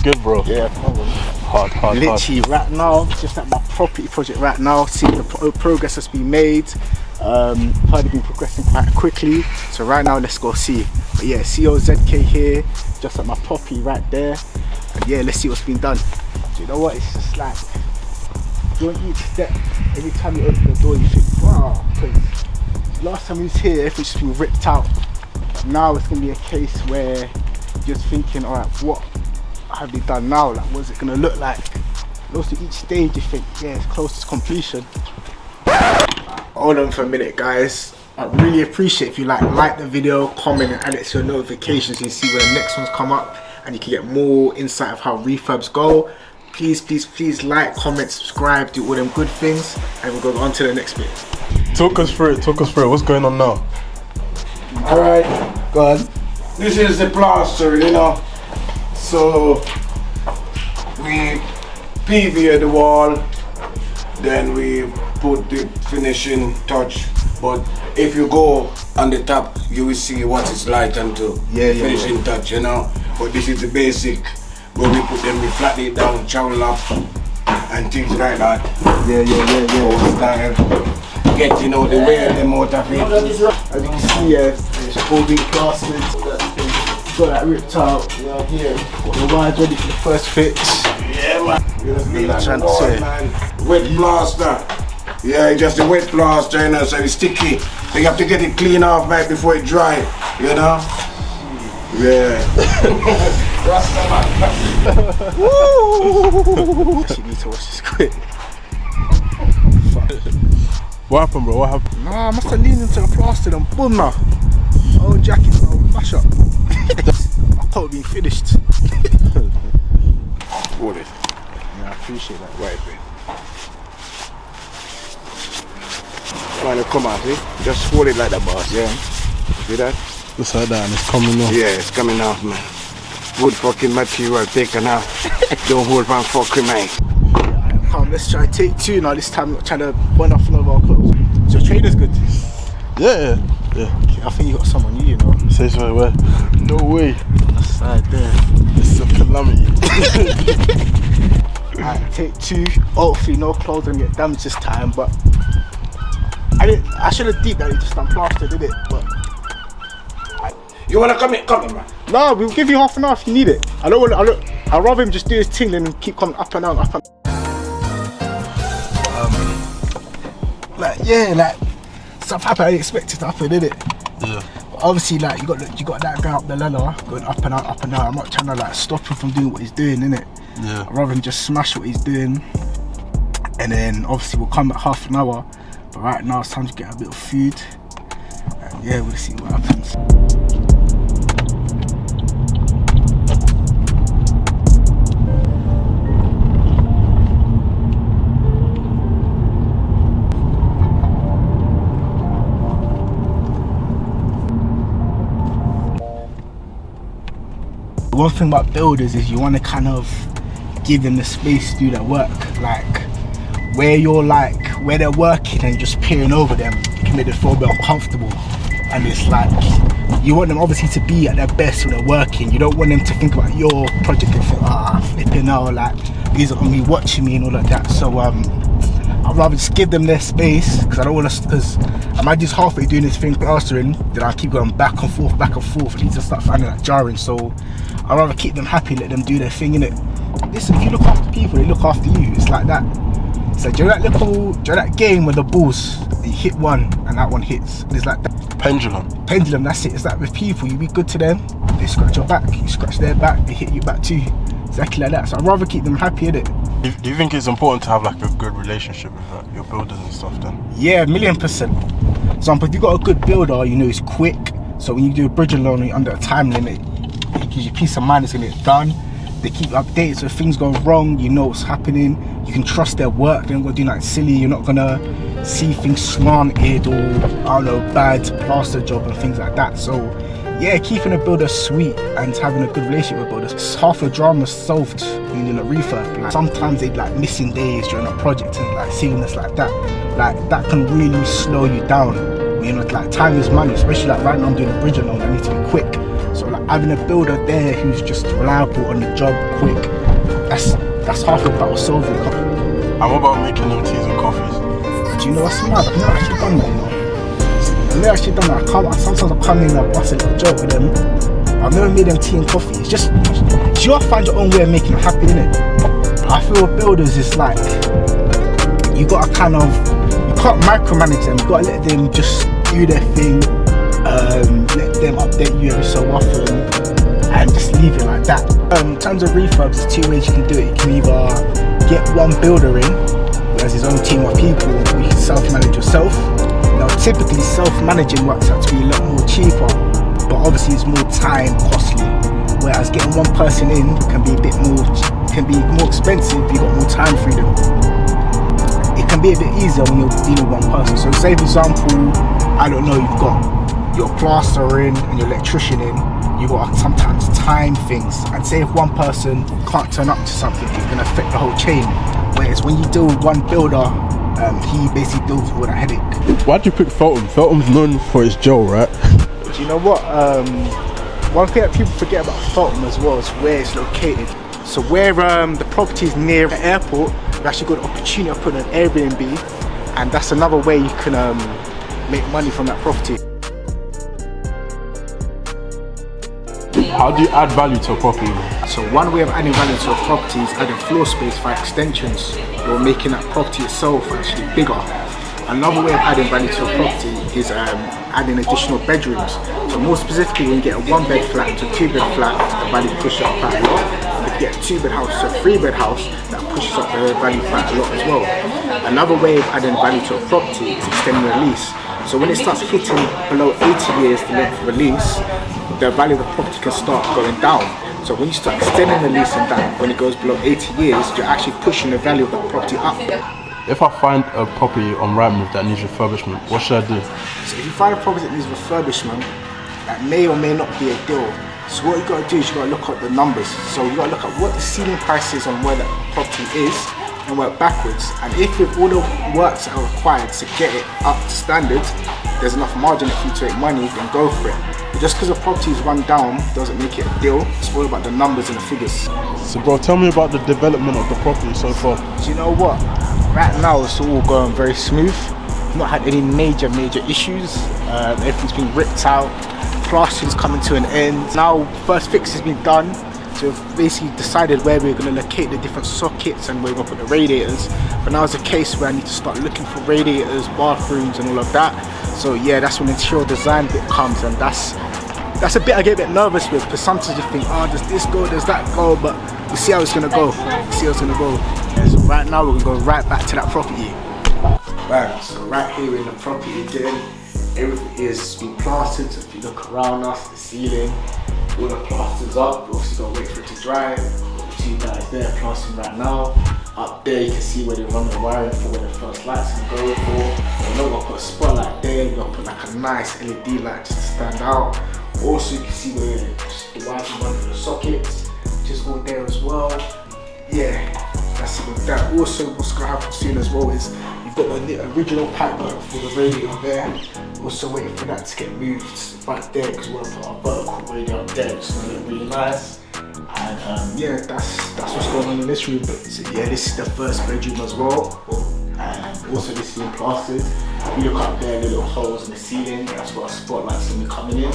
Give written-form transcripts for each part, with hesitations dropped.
good, bro? Yeah, Hard. literally right now, just at my property project right now, seeing the progress that's been made. Probably been progressing quite quickly. So right now, let's go see. But yeah, COZK here, just at my property right there. And yeah, let's see what's been done. Do you know what? It's just like, during each step, every time you open the door, you think, wow, because last time we was here, everything's just been ripped out. Now it's gonna be a case where you're just thinking, all right, what have they done now? Like, what's it gonna look like? And also each stage you think, yeah, it's close to completion. Hold on for a minute, guys. I really appreciate if you like the video, comment, and add it to your notifications so you see when the next ones come up and you can get more insight of how refurbs go. Please like, comment, subscribe, do all them good things, and we'll go on to the next bit. Talk us through it. What's going on now? Alright, Go on. this is the plaster, you know. So we PV'd the wall, then we put the finishing touch. But if you go on the top, you will see what it's like until finishing touch, you know. But this is the basic where we put them, we flatten it down, trowel up, and things like that. Yeah. Get, you know, the wear them out of it. As you can see, it's all been plastered. Got that ripped out. Yeah, here. Got the wires ready for the first fix. Yeah, man. Trying to say. Wet plaster. Yeah, it's just a wet plaster, you know, so it's sticky. So you have to get it clean off right before it dry, you know? Yeah. Woo! Actually need to watch this quick. What happened, bro? What happened? Nah, I must have leaned into the plaster and boom now. Oh, jacket's now mash up. I can't be finished. Hold it. Yeah, I appreciate that. Right, man. Trying to come out, see? Just hold it like that, boss, yeah? See that? Just like that, and it's coming off. Yeah, it's coming off, man. Good fucking material taken out. Don't hold on fucking man. Come, let's try take two now. This time, not trying to burn off none of our clothes. So, your trader's good. Yeah. Okay, I think you got some on you, you know. Say so, where? No way. That side there. This is a calamity. Alright, take two. Hopefully, no clothes don't get damaged this time. But I should have deep that it just done plaster, did it? But You wanna come in, man? no, we'll give you half an hour if you need it. I'd rather him just do his thing than keep coming up and down, up and down. Stuff happened. I didn't expect it to happen, did it? Yeah. But obviously, like you got that guy up the ladder going up and out, I'm not trying to like stop him from doing what he's doing, innit? Yeah. I'd rather him just smash what he's doing, and then obviously we'll come back half an hour. But right now it's time to get a bit of food, and yeah, we'll see what happens. One thing about builders is you want to kind of give them the space to do their work. Like where they're working and just peering over them, it can make them feel a bit uncomfortable. And it's like you want them obviously to be at their best when they're working. You don't want them to think about your project and think, flipping out, like these are gonna be watching me and all of that. So I'd rather just give them their space, because I don't want to, because I might just halfway doing this thing plastering, then I keep going back and forth, and need to start finding that jarring. So I'd rather keep them happy, let them do their thing, innit? Listen, if you look after people, they look after you. It's like that. It's like, do you know that game with the balls, you hit one and that one hits? It's like that. Pendulum, that's it. It's like with people, you be good to them, they scratch your back, you scratch their back, they hit you back too. Exactly like that. So I'd rather keep them happy, innit? Do you think it's important to have like a good relationship with like, your builders and stuff then? Yeah, 1,000,000%. For example, if you got a good builder, you know it's quick. So when you do a bridging loan and you're under a time limit, it gives you peace of mind it's gonna get done. They keep updated, so if things go wrong, you know what's happening. You can trust their work. They're not gonna do nothing silly. You're not gonna see things slanted or I don't know, bad plaster job and things like that. So yeah, keeping a builder sweet and having a good relationship with builders, half the drama solved when you're in a refurb. Like, sometimes they like missing days during a project and like silliness like that. Like that can really slow you down. You know, like time is money, especially like right now I'm doing a bridging loan. I need to be quick. So like having a builder there who's just reliable on the job, quick, that's half the battle solving. And what about making them teas and coffees? Do you know what's mad? I've never actually done that, you know. I've never actually done that. Sometimes I come in and I bust a little joke with them. I've never made them tea and coffee. It's just, you gotta find your own way of making them happy, innit? I feel with builders, it's like, you gotta kind of, you can't micromanage them. You gotta let them just do their thing. Let them update you every so often and just leave it like that. In terms of refurbs, there's two ways you can do it. You can either get one builder in who has his own team of people, or you can self-manage yourself. Now typically self-managing works out to be a lot more cheaper, but obviously it's more time costly. Whereas getting one person in can be more expensive if you've got more time freedom. It can be a bit easier when you're dealing with one person. So say for example, I don't know, you've got your plaster in and your electrician in, you got to sometimes time things, and say if one person can't turn up to something, it can affect the whole chain. Whereas when you deal with one builder, he basically deals with a headache. Why'd you pick Feltham? Feltham's known for its gel, right? Do you know what? One thing that people forget about Feltham as well is where it's located. So where the property is near the airport, you've actually got the opportunity of putting an Airbnb, and that's another way you can make money from that property. How do you add value to a property? So one way of adding value to a property is adding floor space by extensions, or making that property itself actually bigger. Another way of adding value to a property is adding additional bedrooms. So more specifically, when you get a 1-bed flat to a 2-bed flat, the value pushes up quite a lot. If you get a 2-bed house to a 3-bed house, that pushes up the value quite a lot as well. Another way of adding value to a property is extending the lease. So when it starts hitting below 80 years the length of a lease, the value of the property can start going down. So when you start extending the lease and that, when it goes below 80 years, you're actually pushing the value of the property up. If I find a property on Rightmove that needs refurbishment, what should I do? So if you find a property that needs refurbishment, that may or may not be a deal. So what you got to do is you got to look at the numbers. So you got to look at what the ceiling price is on where that property is and work backwards. And if with all the works that are required to get it up to standards, there's enough margin for you to make money, then go for it. But just because a property is run down doesn't make it a deal. It's all about the numbers and the figures. So bro, tell me about the development of the property so far. Do you know what? Right now it's all going very smooth. I've not had any major issues. Everything's been ripped out. Plastering's coming to an end. Now first fix has been done. So we've basically decided where we're going to locate the different sockets and where we're going to put the radiators. But now it's a case where I need to start looking for radiators, bathrooms and all of that. So yeah, that's when the interior design bit comes, and that's a bit I get a bit nervous with, because sometimes you think, oh, does this go, does that go, but we'll see how it's going to go. Yeah, so right now we're going to go right back to that property. Right, so right here in the property again, everything is been plastered. So if you look around us, the ceiling, all the plaster's up. We obviously got to wait for it to dry. The two guys there plastering right now. Up there you can see where they run the wiring for where the first lights can go for. We're not going to put a spotlight there, we're going to put like a nice LED light just to stand out. Also you can see where the wires run for the sockets, just all there as well. Yeah, that's it with that. Also what's going to happen soon as well is you've got the original pipe work for the radiator there. Also waiting for that to get moved back there, because we want to put our vertical radiator up there. It's going to look really nice. And yeah, that's what's going on in this room. So yeah, this is the first bedroom as well. And also this is being plastered. If you look up there, the little holes in the ceiling, that's where our spotlight's going to be coming in.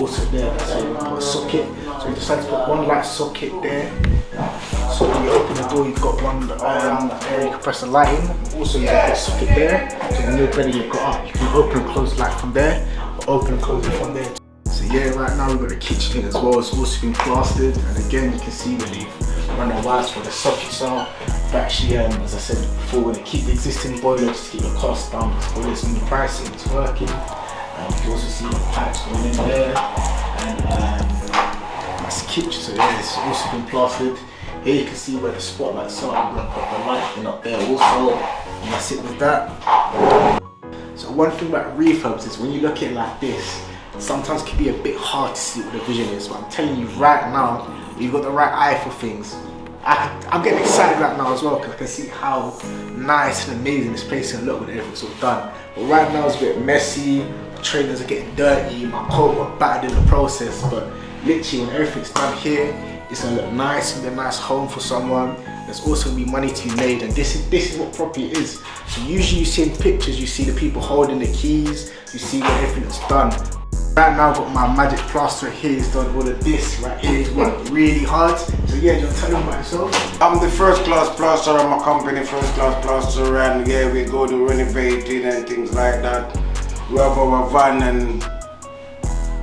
Also there, that's where we put a socket. So we decided to put one light socket there. So when you open the door, you've got one area you can press the light in. Also you've got a socket there. So when you're ready, you've got up, you can open and close the light from there, or open and close it from there. So yeah, right now we've got the kitchen as well. It's also been plastered, and again you can see where they've run the wires for the sockets are. But actually, as I said before, we're going to keep the existing boiler just to keep the cost down, because the boiler's going to be pricey, it's working. You can also see the pipes going in there, and that's the kitchen. So yeah, it's also been plastered. Here you can see where the spotlights are. I'm going to put the light in up there also, and that's it with that. So one thing about refurbs is when you look at it like this, sometimes it can be a bit hard to see what the vision is, but I'm telling you right now, you've got the right eye for things. I'm getting excited right now as well, because I can see how nice and amazing this place can look when everything's all done. But right now it's a bit messy, trainers are getting dirty, my coat got battered in the process, but literally when everything's done here, it's gonna look nice, it's gonna be a nice home for someone. There's also gonna be money to be made, and this is what property is. So usually you see in pictures, you see the people holding the keys, you see when everything's done. Right now I've got my magic plaster here, he's done all of this right here, he's worked really hard. So yeah, do you want to tell them about yourself? I'm the first class plasterer, my company first class plasterer, and yeah, we go to renovating and things like that. We have our van and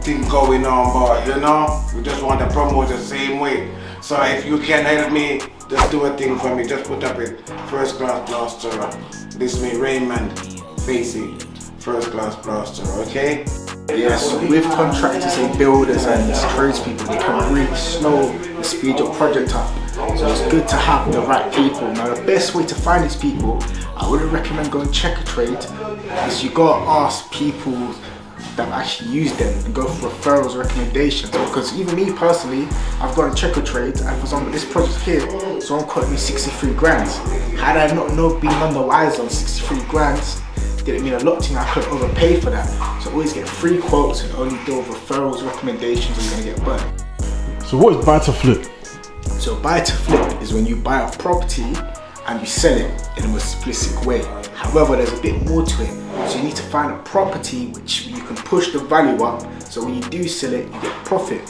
things going on, but you know, we just want to promote the same way. So if you can help me, just do a thing for me, just put up it, first class plasterer. This is me, Raymond Facey, first class plasterer, okay? Yes, with contractors and builders and tradespeople, they can really slow and speed your project up. So it's good to have the right people. Now the best way to find these people, I wouldn't recommend going check a trade, is you gotta ask people that actually use them and go for referrals, recommendations. Because even me personally, I've got a check a trade, and for example this project here, someone quoted me 63 grand. Had I not been none the wiser on 63 grand, didn't mean a lot to me, I couldn't overpay for that. So always get free quotes and only deal with referrals, recommendations, and you're gonna get burnt. So what is buy to flip? So buy to flip is when you buy a property and you sell it in a more simplistic way. However, there's a bit more to it. So you need to find a property which you can push the value up, so when you do sell it, you get profit.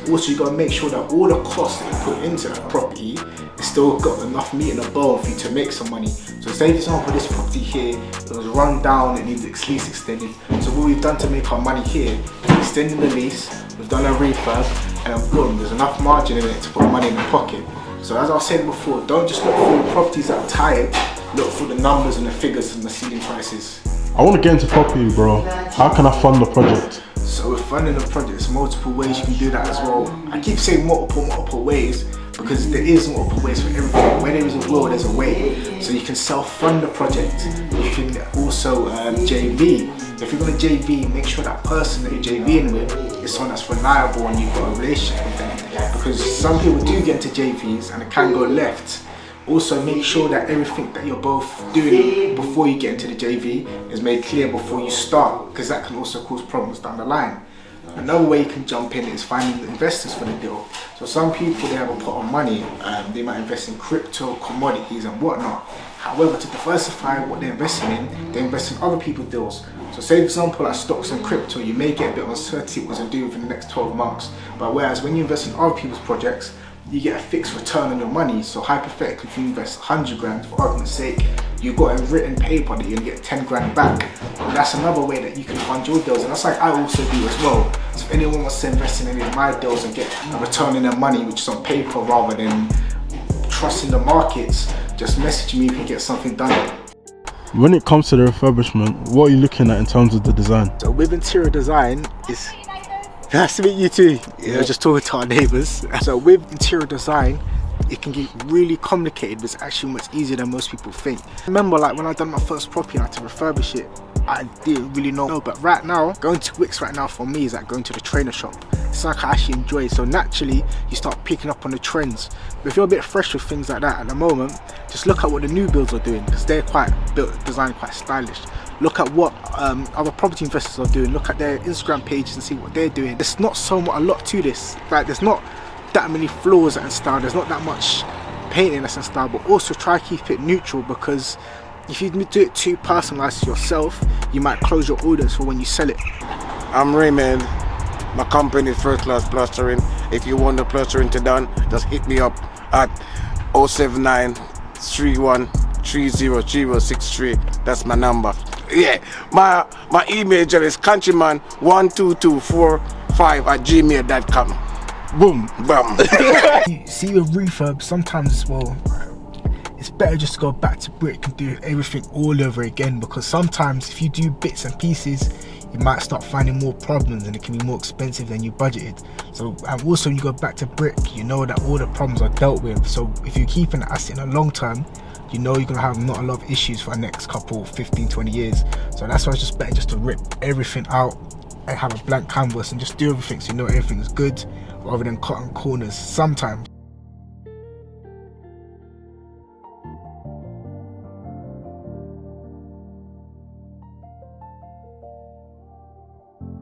Also, you gotta make sure that all the costs that you put into that property is still got enough meat in the bone for you to make some money. So say for example, this property here, it was run down, it needs its lease extended. So what we've done to make our money here, extending the lease, we've done a refurb, and boom, there's enough margin in it to put money in the pocket. So as I was saying before, don't just look for the properties that are tired, look for the numbers and the figures and the ceiling prices. I want to get into property, bro. How can I fund the project? So with funding the project, there's multiple ways you can do that as well. I keep saying multiple ways because there is multiple ways for everything. Where there is a will, there's a way. So you can self-fund the project. You can also JV. If you're going to JV, make sure that person that you're JVing with is someone that's reliable and you've got a relationship with them. Because some people do get into JVs and it can go left. Also make sure that everything that you're both doing before you get into the JV is made clear before you start, because that can also cause problems down the line. Another way you can jump in is finding the investors for the deal. So some people, they have a pot of money, they might invest in crypto, commodities and whatnot. However, to diversify what they're investing in, they invest in other people's deals. So say for example like stocks and crypto, you may get a bit of uncertainty what to do within the next 12 months. But whereas when you invest in other people's projects, you get a fixed return on your money. So hypothetically, if you invest 100 grand, for argument's sake, you've got a written paper that you're gonna get 10 grand back. And that's another way that you can fund your deals, and that's like I also do as well. So if anyone wants to invest in any of my deals and get a return on their money, which is on paper rather than trusting the markets, just message me if you get something done. When it comes to the refurbishment, what are you looking at in terms of the design? So with interior design, is nice to meet you too. Yeah, just talking to our neighbours. So with interior design, it can get really complicated, but it's actually much easier than most people think. Remember, like when I done my first property, I had to refurbish it. I didn't really know, but right now, going to Wix right now for me is like going to the trainer shop. It's something I actually enjoy. So naturally, you start picking up on the trends. But if you're a bit fresh with things like that at the moment, just look at what the new builds are doing, because they're quite designed quite stylish. Look at what other property investors are doing. Look at their Instagram pages and see what they're doing. There's not so much, a lot to this. Like there's not that many floors in style. There's not that much painting that's in style. But also try to keep it neutral, because if you do it too personalized to yourself, you might close your audience for when you sell it. I'm Raymond. My company is First Class Plastering. If you want the plastering to done, just hit me up at 079 31 30 That's my number. Yeah, my email address is countryman12245@gmail.com. Boom. Bam. See with refurb, sometimes as well, it's better just to go back to brick and do everything all over again, because sometimes if you do bits and pieces, you might start finding more problems and it can be more expensive than you budgeted. So, and also when you go back to brick, you know that all the problems are dealt with. So if you keep an asset in a long term, you know you're gonna have not a lot of issues for the next couple 15-20 years. So that's why it's just better just to rip everything out and have a blank canvas and just do everything so you know everything is good, rather than cutting corners sometimes.